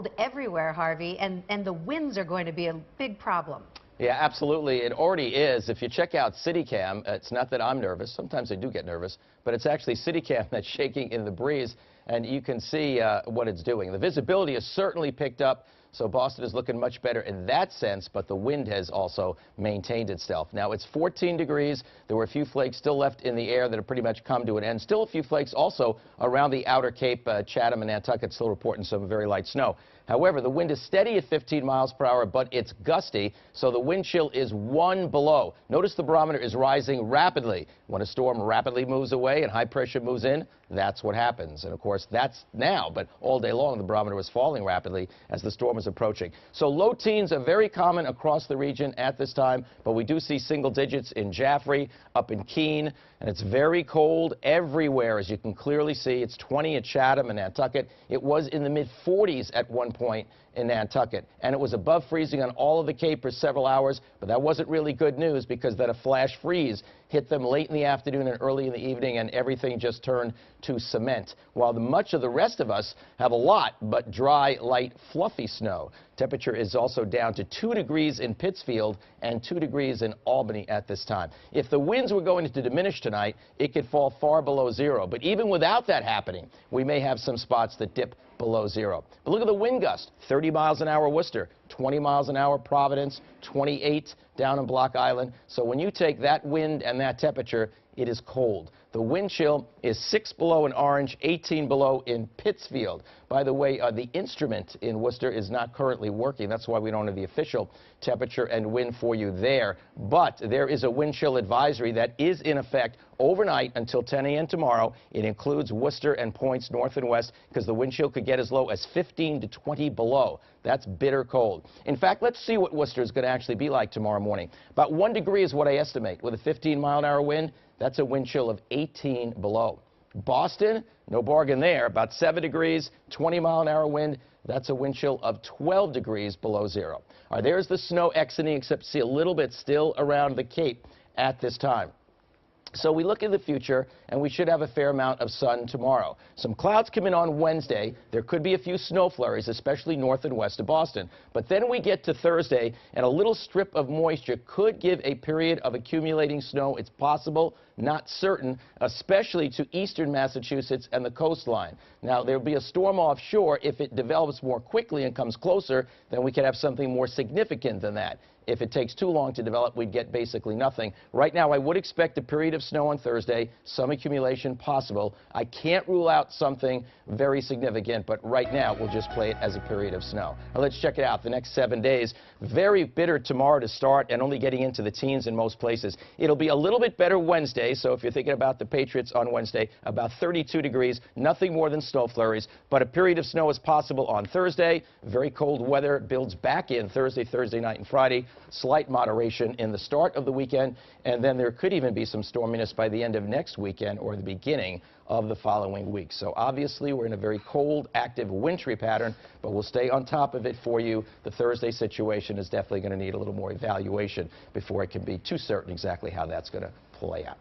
cold everywhere, Harvey, and the winds are going to be a big problem. Yeah, absolutely. It already is. If you check out CityCam, it's not that I'm nervous. Sometimes I do get nervous, but it's actually CityCam that's shaking in the breeze, and you can see what it's doing. The visibility has certainly picked up, so Boston is looking much better in that sense, but the wind has also maintained itself. Now, it's 14 degrees. There were a few flakes still left in the air that have pretty much come to an end. Still a few flakes also around the outer Cape, Chatham and Nantucket, still reporting some very light snow. However, the wind is steady at 15 miles per hour, but it's gusty, so the wind chill is 1 below. Notice the barometer is rising rapidly. When a storm rapidly moves away and high pressure moves in, that's what happens. And of course, that's now, but all day long the barometer was falling rapidly as the storm is approaching. So low teens are very common across the region at this time, but we do see single digits in Jaffrey, up in Keene, and it's very cold everywhere, as you can clearly see. It's 20 at Chatham and Nantucket. It was in the mid-40s at one point in Nantucket, and it was above freezing on all of the Cape for several hours, but that wasn't really good news because then a flash freeze hit them late in the afternoon and early in the evening, and everything just turned to cement, while much of the rest of us have a lot but dry, light, fluffy snow. Temperature is also down to 2 degrees in Pittsfield and 2 degrees in Albany at this time. If the winds were going to diminish tonight, it could fall far below zero, but even without that happening, we may have some spots that dip below zero. But look at the wind gust, 30 miles an hour Worcester, 20 miles an hour Providence, 28 down in Block Island. So when you take that wind and that temperature, it is cold. The wind chill is 6 below in Orange, 18 below in Pittsfield. By the way, the instrument in Worcester is not currently working. That's why we don't have the official temperature and wind for you there. But there is a wind chill advisory that is in effect overnight until 10 a.m. tomorrow. It includes Worcester and points north and west because the wind chill could get as low as 15 to 20 below. That's bitter cold. In fact, let's see what Worcester is going to actually be like tomorrow morning. About 1 degree is what I estimate. With a 15-mile-an-hour wind, that's a wind chill of 18 below. Boston, no bargain there, about 7 degrees, 20-mile-an-hour wind. That's a wind chill of 12 degrees below zero. All right, there's the snow exiting, except see a little bit still around the Cape at this time. So we look in the future, and we should have a fair amount of sun tomorrow. Some clouds come in on Wednesday. There could be a few snow flurries, especially north and west of Boston. But then we get to Thursday, and a little strip of moisture could give a period of accumulating snow. It's possible, not certain, especially to eastern Massachusetts and the coastline. Now, there'll be a storm offshore. If it develops more quickly and comes closer, then we could have something more significant than that. If it takes too long to develop, we'd get basically nothing. Right now, I would expect a period of snow on Thursday, some accumulation possible. I can't rule out something very significant, but right now, we'll just play it as a period of snow. Now, let's check it out. The next 7 days, very bitter tomorrow to start and only getting into the teens in most places. It'll be a little bit better Wednesday, so if you're thinking about the Patriots on Wednesday, about 32 degrees, nothing more than snow flurries, but a period of snow is possible on Thursday. Very cold weather builds back in Thursday night and Friday. Slight moderation in the start of the weekend, and then there could even be some storminess by the end of next weekend or the beginning of the following week. So obviously we're in a very cold, active, wintry pattern, but we'll stay on top of it for you. The Thursday situation is definitely going to need a little more evaluation before it can be too certain exactly how that's going to play out.